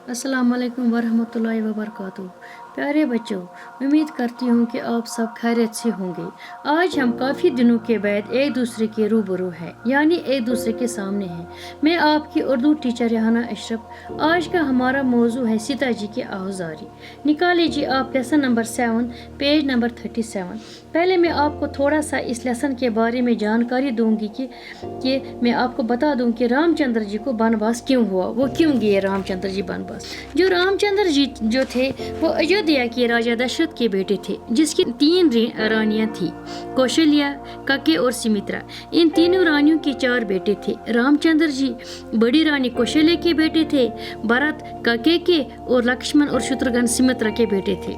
अस्सलाम वालेकुम वरहमतुल्लाहि वबरकातुहू। प्यारे बच्चों, उम्मीद करती हूँ कि आप सब खैरियत से होंगे। आज हम काफ़ी दिनों के बाद एक दूसरे के रूबरू हैं, यानी एक दूसरे के सामने हैं। मैं आपकी उर्दू टीचर रेहाना अशरफ। आज का हमारा मौजू है सीता जी की आहुजारी। निकाल लीजिए आप लेसन नंबर 7, पेज नंबर 37। पहले मैं आपको थोड़ा सा इस लेसन के बारे में जानकारी दूंगी कि मैं आपको बता दूं कि रामचंद्र जी को वनवास क्यों हुआ, वो क्यों गए रामचंद्र जी वनवास। जो रामचंद्र जी जो थे वो अयोध्या के राजा दशरथ के बेटे थे, जिसकी 3 रानियां थी, कौशल्या, कके और सुमित्रा। इन तीनों रानियों के 4 बेटे थे। रामचंद्र जी बड़ी रानी कौशल्या के बेटे थे, भरत कके के और लक्ष्मण और शत्रुघ्न सुमित्रा के बेटे थे।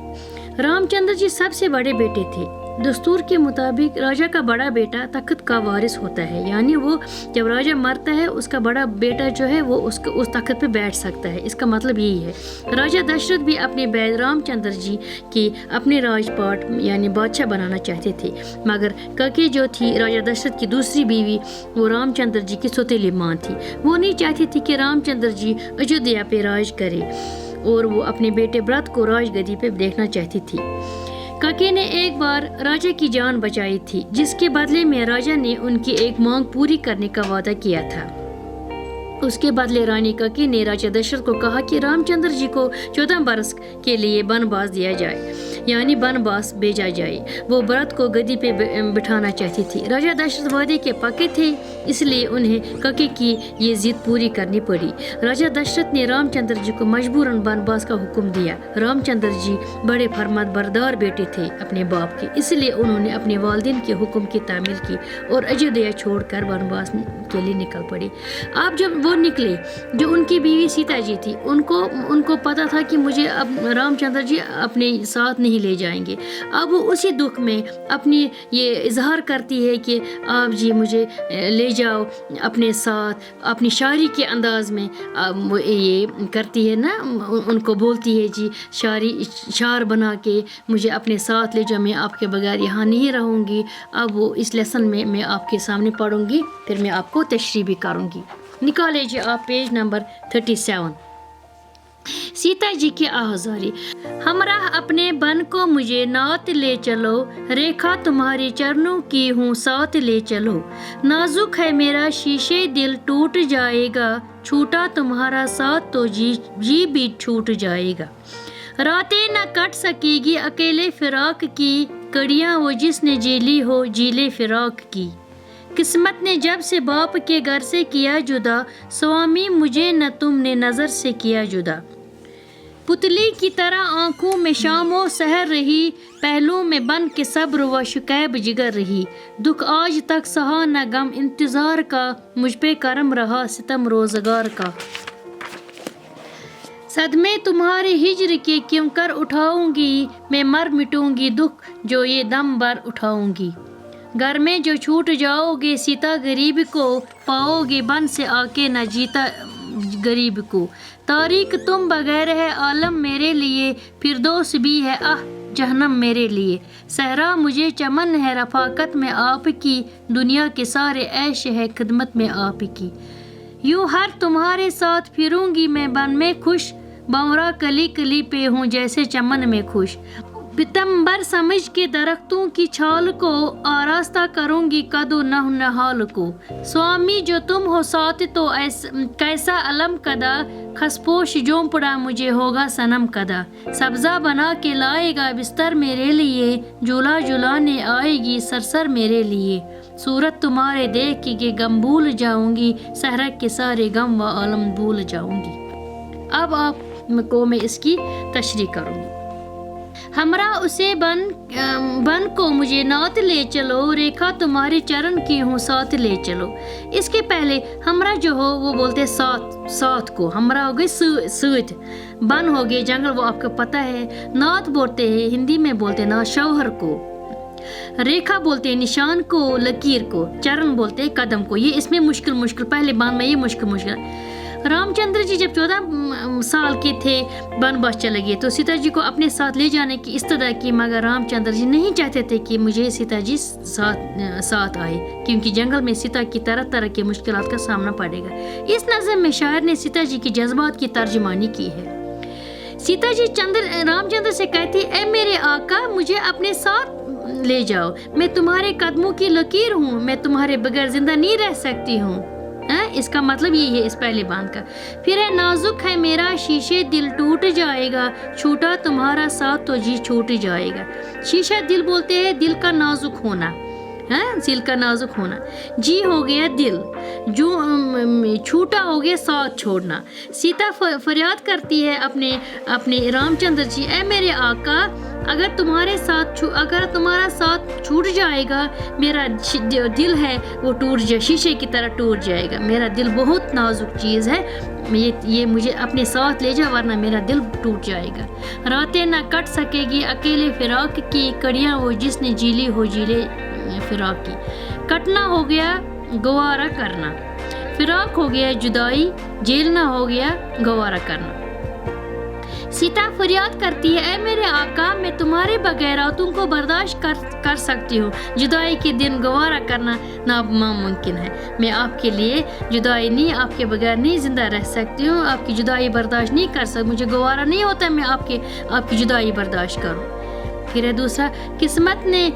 रामचंद्र जी सबसे बड़े बेटे थे। दस्तूर के मुताबिक राजा का बड़ा बेटा तख्त का वारिस होता है, यानी वो जब राजा मरता है उसका बड़ा बेटा जो है वो उस तख्त पे बैठ सकता है। इसका मतलब यही है। राजा दशरथ भी अपने बैद रामचंद्र जी की अपने राजपाट यानी बादशाह बनाना चाहते थे, मगर कके जो थी राजा दशरथ की दूसरी बीवी, वो रामचंद्र जी की सौतेली मां थी। वो नहीं चाहती थी कि रामचंद्र जी अयोध्या पे राज करे और वो अपने बेटे भरत को राजगद्दी पे देखना चाहती थी। कके ने एक बार राजा की जान बचाई थी, जिसके बदले में राजा ने उनकी एक मांग पूरी करने का वादा किया था। उसके बदले रानी कके ने राजा दशरथ को कहा कि रामचंद्र जी को 14 बरस के लिए वनवास दिया जाए, यानी वनवास भेजा जाए। वो भरत को गद्दी पे बिठाना चाहती थी। राजा दशरथ वादे के पक्के थे, इसलिए उन्हें कके की ये जिद पूरी करनी पड़ी। राजा दशरथ ने रामचंद्र जी को मजबूरन वनवास का हुक्म दिया। रामचंद्र जी बड़े फरमाबरदार बेटे थे अपने बाप के, इसलिए उन्होंने अपने वालिदैन के हुक्म की तामील की और अयोध्या छोड़कर वनवास के लिए निकल पड़े। अब जब वो निकले, जो उनकी बीवी सीता जी थी, उनको पता था कि मुझे अब रामचंद्र जी अपने साथ नहीं ले जाएंगे। अब वो उसी दुख में अपनी ये इजहार करती है कि आप जी मुझे ले जाओ अपने साथ, अपनी शायरी के अंदाज में ये करती है ना, उनको बोलती है जी शार बना के मुझे अपने साथ ले जाओ, मैं आपके बगैर यहाँ नहीं रहूँगी। अब वो इस लेसन में मैं आपके सामने पढ़ूँगी, फिर मैं आपको तशरीह भी करूँगी। निकाल लीजिए आप पेज नंबर 37। सीता जी की आहुजारी। हमरा अपने बन को मुझे नात ले चलो, रेखा तुम्हारे चरणों की हूँ साथ ले चलो। नाजुक है मेरा शीशे दिल टूट जाएगा, छूटा तुम्हारा साथ तो जी भी छूट जाएगा। रातें न कट सकेगी अकेले फिराक की, कड़ियाँ वो जिसने जेली हो जीले फिराक की। किस्मत ने जब से बाप के घर से किया जुदा, स्वामी मुझे न तुमने नजर से किया जुदा। पुतली की तरह आंखों में शामों सहर रही, पहलू में बन के सब्र व शुकैब जिगर रही। दुख आज तक सहा न गम इंतजार का, मुझ पे करम रहा सितम रोजगार का। सदमे तुम्हारे हिज्र के क्यों कर उठाऊंगी, मैं मर मिटूंगी दुख जो ये दम भर उठाऊंगी। घर में जो छूट जाओगे सीता गरीब को, पाओगे बन से आके न जीता गरीब को। तारीख तुम बगैर है आलम मेरे लिए, फिरदौस भी है जहन्नम मेरे लिए। सहरा मुझे चमन है रफाकत में आपकी, दुनिया के सारे ऐश है खिदमत में आपकी। यूं हर तुम्हारे साथ फिरूंगी मैं बन में खुश, बंवरा कली कली पे हूँ जैसे चमन में खुश। पितंबर समझ के दरख्तों की छाल को, आरास्ता करूंगी कदो नहाल को। स्वामी जो तुम हो साथ तो कैसा अलम कदा, खसपोश जोंपड़ा मुझे होगा सनम कदा। सब्जा बना के लाएगा बिस्तर मेरे लिए, झूला झुलाने आएगी सरसर मेरे लिए। सूरत तुम्हारे देख के गम भूल जाऊंगी, सहरक के सारे गम व आलम भूल जाऊंगी। अब आपको मैं इसकी तशरीह करूंगी। हमरा उसे बन को मुझे नात ले चलो, रेखा तुम्हारे चरण की हूँ साथ ले चलो। इसके पहले हमरा जो हो वो बोलते साथ को, हमरा हो गई सूत, बन हो गए जंगल, वो आपको पता है। नात बोलते हैं हिंदी में बोलते ना शौहर को, रेखा बोलते हैं निशान को, लकीर को, चरण बोलते हैं कदम को। ये इसमें मुश्किल पहले बांध में ये मुश्किल। रामचंद्र जी जब 14 साल के थे वनवास चले गए तो सीता जी को अपने साथ ले जाने की इस्तदा की, मगर रामचंद्र जी नहीं चाहते थे कि मुझे सीता जी साथ आए, क्योंकि जंगल में सीता की तरह तरह की मुश्किलात का सामना पड़ेगा। इस नज़म में शायर ने सीता जी के जज्बात की तर्जुमानी की है। सीता जी रामचंद्र से कहती, ए मेरे आका मुझे अपने साथ ले जाओ, मैं तुम्हारे कदमों की लकीर हूँ, मैं तुम्हारे बगैर जिंदा नहीं रह सकती हूँ। इसका मतलब ये है इस पहले बांध का। फिर है, नाजुक है मेरा शीशे दिल टूट जाएगा, छूटा तुम्हारा साथ तो जी छूट जाएगा। शीशा दिल बोलते हैं दिल का नाजुक होना, दिल का नाजुक होना। जी हो गया दिल, जो छूटा हो गया साथ छोड़ना। सीता फरियाद करती है अपने रामचंद्र जी, ए मेरे आका अगर तुम्हारा साथ छूट जाएगा, मेरा दिल है वो टूट जाए, शीशे की तरह टूट जाएगा। मेरा दिल बहुत नाजुक चीज़ है, ये मुझे अपने साथ ले जा वरना मेरा दिल टूट जाएगा। रातें ना कट सकेगी अकेले फिराक की, कड़ियाँ वो जिसने जीली हो जीले फिराक की। कटना हो गया गवारा करना, फिराक हो गया जुदाई, जेलना हो गया गवारा करना। सीता फरियाद करती है, ऐ मेरे आका मैं तुम्हारे बगैर रातों को बर्दाश्त कर सकती हूँ, जुदाई के दिन गवारा करना नामुमकिन है। मैं आपके लिए जुदाई नहीं, आपके बगैर नहीं जिंदा रह सकती हूँ, आपकी जुदाई बर्दाश्त नहीं कर सकती, मुझे गवारा नहीं होता मैं आपकी जुदाई बर्दाश्त करूँ। फिर है दूसरा, किस्मत ने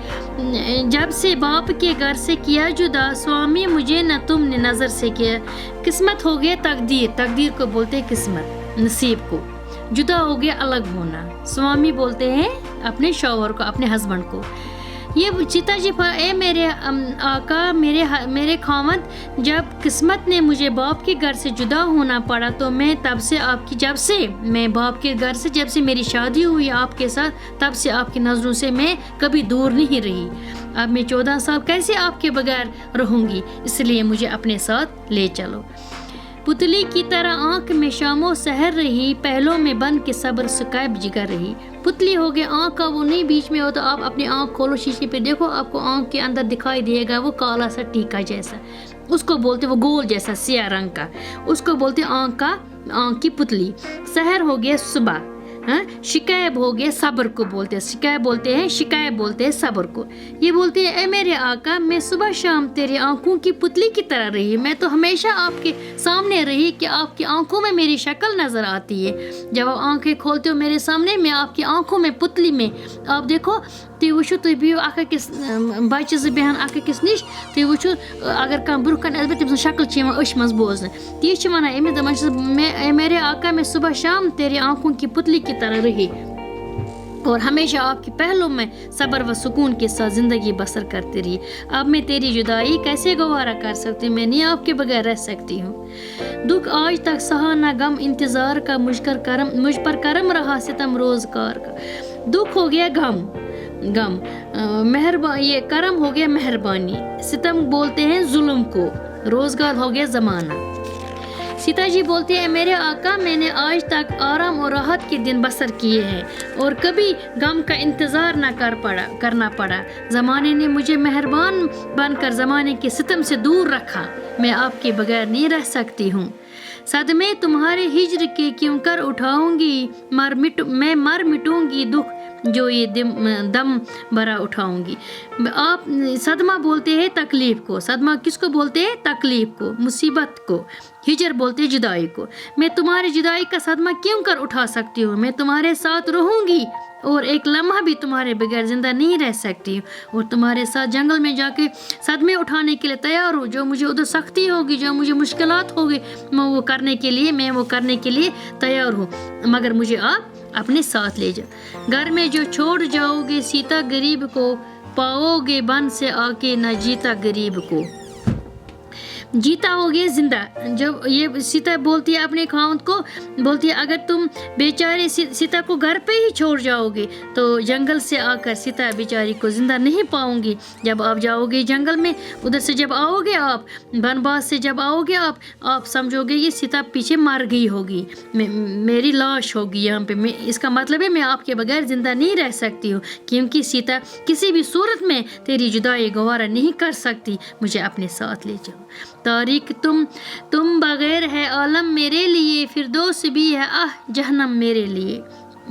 जब से बाप के घर से किया जुदा, स्वामी मुझे न तुमने नज़र से किया। किस्मत हो गया तकदीर को बोलते हैं किस्मत, नसीब को। जुदा हो गया अलग होना, स्वामी बोलते हैं अपने शौहर को, अपने हस्बैंड को। ये सीता जी, ए मेरे आका मेरे खामद, जब किस्मत ने मुझे बाप के घर से जुदा होना पड़ा तो मैं जब से मैं बाप के घर से, जब से मेरी शादी हुई आपके साथ, तब से आपकी नज़रों से मैं कभी दूर नहीं रही। अब मैं 14 साल कैसे आपके बगैर रहूँगी, इसलिए मुझे अपने साथ ले चलो। पुतली की तरह आंख में शामो सहर रही, पहलों में बन के सब्र सुकायब जिगर रही। पुतली हो गया, आंख का वो नहीं बीच में हो, तो आप अपनी आंख खोलो, शीशे पे देखो, आपको आंख के अंदर दिखाई देगा वो काला सा टीका जैसा, उसको बोलते वो गोल जैसा सिया रंग का, उसको बोलते आंख की पुतली। सहर हो गया सुबह, शिकायब हो गया सब्र को बोलते हैं, शिकायब बोलते हैं सब्र को। ये बोलते हैं, ए मेरे आका मैं सुबह शाम तेरी आंखों की पुतली की तरह रही, मैं तो हमेशा आपके सामने रही कि आपकी आंखों में मेरी शक्ल नज़र आती है। जब आप आंखें खोलते हो मेरे सामने, मैं आपकी आंखों में पुतली में, आप देखो तुम वुचो तुम बियो अकिस बच्चे बेहन अकिस निश, तुम वुचो अगर कह ब्रुह कन तम शक्ल अश मज बोजन, ती वनान अमिस दपान मेरे आका मैं सुबह शाम तेरी आंखों की पुतली की तरह रही और हमेशा आपकी पहलों में सब्र व सुकून के साथ ज़िंदगी बसर करती रही। अब मैं तेरी जुदाई कैसे गवारा कर सकती हूँ, मैं नहीं आपके बगैर रह सकती हूँ। दुख आज तक सहा ना गम इंतज़ार का, मुझ पर करम रहा सितम रोज़गार का। दुख हो गया गम ये करम हो गया मेहरबानी, सितम बोलते हैं जुल्म को, रोज़गार हो गया ज़माना। सीता जी बोलती है, मेरे आका मैंने आज तक आराम और राहत के दिन बसर किए हैं और कभी गम का इंतज़ार न करना पड़ा। ज़माने ने मुझे मेहरबान बनकर ज़माने के सितम से दूर रखा, मैं आपके बगैर नहीं रह सकती हूँ। सदमे तुम्हारे हिज्र के क्यों कर उठाऊंगी, मैं मर मिटूंगी दुख जो ये दम भरा उठाऊंगी। आप सदमा बोलते हैं तकलीफ को, सदमा किसको बोलते हैं, तकलीफ को, मुसीबत को। हिजर बोलते हैं जुदाई को। मैं तुम्हारी जुदाई का सदमा क्यों कर उठा सकती हूँ, मैं तुम्हारे साथ रहूंगी और एक लम्हा भी तुम्हारे बगैर जिंदा नहीं रह सकती और तुम्हारे साथ जंगल में जाके सदमे उठाने के लिए तैयार हूँ। जो मुझे उधर सख्ती होगी, जो मुझे मुश्किलात होगी, मैं वो करने के लिए तैयार हूँ, मगर मुझे आप अपने साथ ले जाओ। घर में जो छोड़ जाओगे सीता गरीब को, पाओगे बन से आके न जीता गरीब को। जीता हो गया जिंदा। जब ये सीता बोलती है अपने खाउंद को, बोलती है अगर तुम बेचारे सीता को घर पे ही छोड़ जाओगे तो जंगल से आकर सीता बेचारी को जिंदा नहीं पाऊंगी। जब आप जाओगे जंगल में, उधर से जब आओगे आप, वनवास से जब आओगे आप समझोगे ये सीता पीछे मर गई होगी, मेरी लाश होगी यहाँ पे। इसका मतलब है मैं आपके बगैर जिंदा नहीं रह सकती हूँ, क्योंकि सीता किसी भी सूरत में तेरी जुदाई गवारा नहीं कर सकती, मुझे अपने साथ ले जाओ। तारीख तुम बगैर है आलम मेरे लिए, फिरदौस भी है जहन्नम मेरे लिए.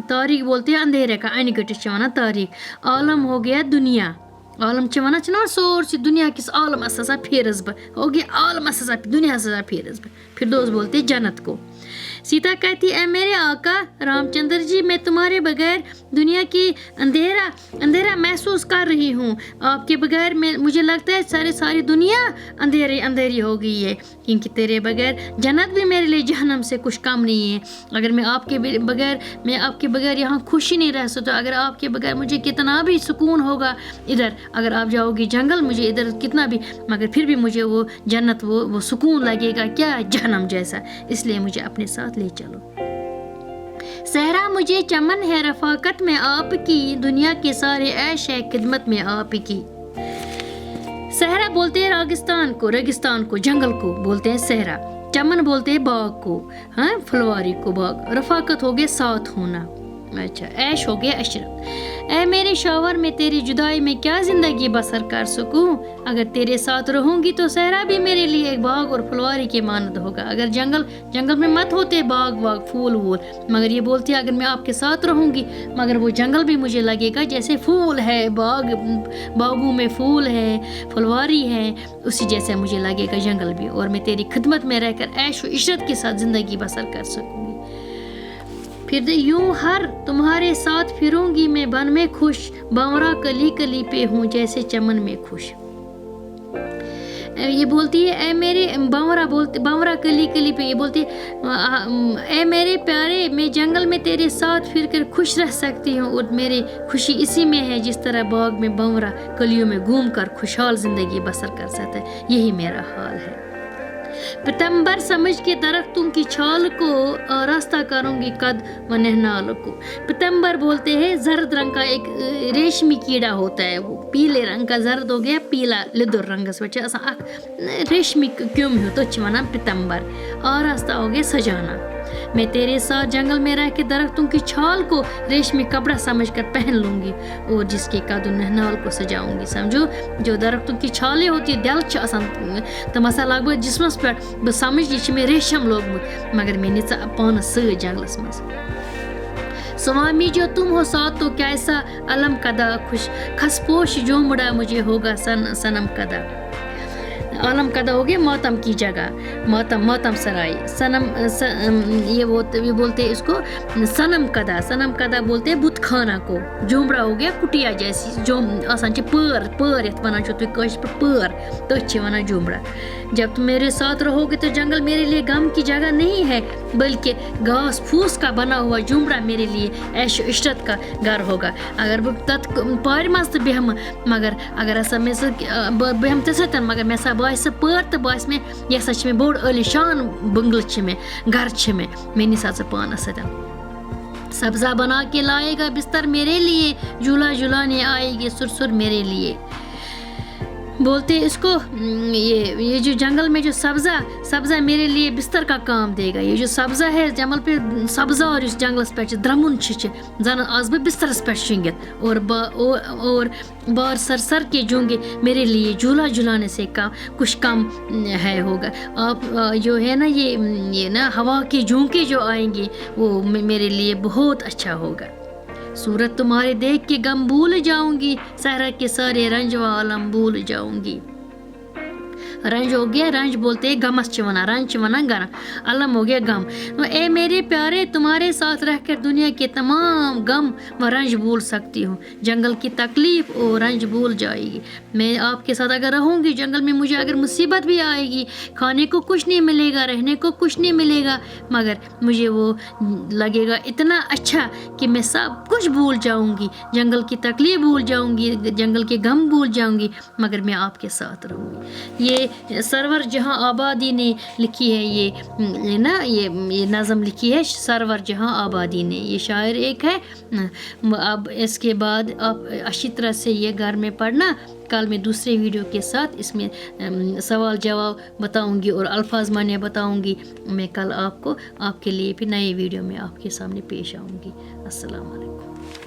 तारीख बोलते हैं अंधेरे का, अन गटिश वनान तारीख. आलम हो गया दुनिया, आलम वनान सोरसी दुनिया किस आलम हसा फेरस बह, हो गया आलम हसा दुनिया हसा फेरस बह. फिरदौस बोलते जन्नत को. सीता कहती ऐ मेरे आका रामचंद्र जी, मैं तुम्हारे बगैर दुनिया की अंधेरा महसूस कर रही हूँ. आपके बगैर मुझे लगता है सारी दुनिया अंधेरी हो गई है, क्योंकि तेरे बगैर जन्नत भी मेरे लिए जहन्नम से कुछ कम नहीं है. अगर मैं आपके बगैर यहाँ खुश ही नहीं रह सकता. अगर आपके बगैर मुझे कितना भी सुकून होगा इधर, अगर आप जाओगी जंगल मुझे इधर कितना भी, मगर फिर भी मुझे वो जन्नत वो सुकून लगेगा क्या जहन्नम जैसा. इसलिए मुझे अपने साथ ले चलो. सहरा मुझे चमन है रफाकत में आपकी, दुनिया के सारे ऐश है खिदमत में आपकी. सहरा बोलते हैं रेगिस्तान को जंगल को बोलते हैं सहरा. चमन बोलते हैं बाग को, हाँ फुलवारी को बाग. रफाकत हो गया साथ होना. अच्छा, ऐश हो गया अशरत. ऐ मेरे शौहर मैं तेरी जुदाई में क्या जिंदगी बसर कर सकूं. अगर तेरे साथ रहूंगी तो सहरा भी मेरे लिए एक बाग और फुलवारी के मानद होगा. अगर जंगल में मत होते बाग फूल वूल, मगर ये बोलती है अगर मैं आपके साथ रहूंगी, मगर वो जंगल भी मुझे लगेगा जैसे फूल है, बागों में फूल है, फुलवारी है, उसी जैसे मुझे लगेगा जंगल भी. और मैं तेरी खिदमत में रहकर ऐश व इशरत के साथ जिंदगी बसर कर सकूंगी. फिर यूं हर तुम्हारे साथ फिरूंगी मैं बन में खुश, बावरा कली कली पे हूँ जैसे चमन में खुश. ये बोलती है ऐ मेरे बावरा कली कली पे, ये बोलती है ऐ मेरे प्यारे मैं जंगल में तेरे साथ फिर कर खुश रह सकती हूँ, और मेरी खुशी इसी में है जिस तरह बाग में बावरा कलियों में घूम कर खुशहाल जिंदगी बसर कर सकता है. यही मेरा हाल है. पितंबर समझ के दरख्तों की छाल को रास्ता करूंगी कद व नहनाल को. पितंबर बोलते हैं जर्द रंग का एक रेशमी कीड़ा होता है, वो पीले रंग का, जर्द हो गया पीला लिदुर रंग रेशमी क्यों हो तो वनान पितंबर. और रास्ता हो गया सजाना. मैं तेरे साथ जंगल में रह के दरख्तों की छाल को रेशमी कपड़ा समझ कर पहन लूंगी, और जिसके कद नहनाल को सजाऊंगी. समझो जो दरख्तों की छालें होती है दिल तो मसा लग जिसमस पे बह समझ ये में रेशम लोगमुत, मगर मैं निचा पान सत जंगलस मज. स्वामी जो तुम हो साथ तो कैसा अलम कदा खुश, खसपोश जो मुड़ा मुझे होगा सनम कदा. आलम कदा हो गया मातम की जगह, मातम सराय. ये बोलते हैं इसको सनम कदा बोलते हैं बुत खाना को. जुमड़ा हो गया कुटिया जैसी जो आसान पर यथ वनान पर तो वनान जुमड़ा. जब तुम मेरे साथ रहोगे तो जंगल मेरे लिए गम की जगह नहीं है, बल्कि घास फूस का बना हुआ जुमड़ा मेरे लिए ऐश इशरत का घर होगा. अगर तत् पार मस्त बेहम, मगर अगर ऐसा में बेहम तन, मगर मैं सा बास पर तो बास में यह सच में बोड़ अलीशान बंगल में घर में मैंने साथ पान सतन. सब्जा बना के लाएगा बिस्तर मेरे लिए, झूला झुलाने आएगी सुरसुर मेरे लिए. बोलते इसको ये जो जंगल में जो सब्जा मेरे लिए बिस्तर का काम देगा. ये जो सब्जा है जंगल पे सब्जा और इस जंगलस पे द्रमुन जन आज भी बिस्तरस पे शिंगित, और बार सर के जूंगे मेरे लिए झूला झुलाने से कुछ कम है होगा. आप जो है ना ये ना हवा के झोंके जो आएंगे वो मेरे लिए बहुत अच्छा होगा. सूरत तुम्हारे देख के गम भूल जाऊंगी, सहरा के सारे रंज व आलम भूल जाऊंगी. रंज हो गया, रंज बोलते हैं गमस चवना, रंज चवना गना, अलम हो गया गम. तो ए मेरे प्यारे तुम्हारे साथ रहकर दुनिया के तमाम गम व रंज भूल सकती हूँ. जंगल की तकलीफ और रंज भूल जाएगी. मैं आपके साथ अगर रहूँगी जंगल में, मुझे अगर मुसीबत भी आएगी, खाने को कुछ नहीं मिलेगा, रहने को कुछ नहीं मिलेगा, मगर मुझे वो लगेगा इतना अच्छा कि मैं सब कुछ भूल जाऊँगी, जंगल की तकलीफ भूल जाऊँगी, जंगल के गम भूल जाऊँगी, मगर मैं आपके साथ रहूँगी. ये सरवर जहां आबादी ने लिखी है, ये नज़म लिखी है सरवर जहां आबादी ने. ये शायर एक है. अब इसके बाद आप अच्छी तरह से ये घर में पढ़ना. कल मैं दूसरे वीडियो के साथ इसमें सवाल जवाब बताऊंगी और अल्फाज माने बताऊंगी. मैं कल आपको आपके लिए भी नए वीडियो में आपके सामने पेश आऊंगी. अस्सलाम वालेकुम.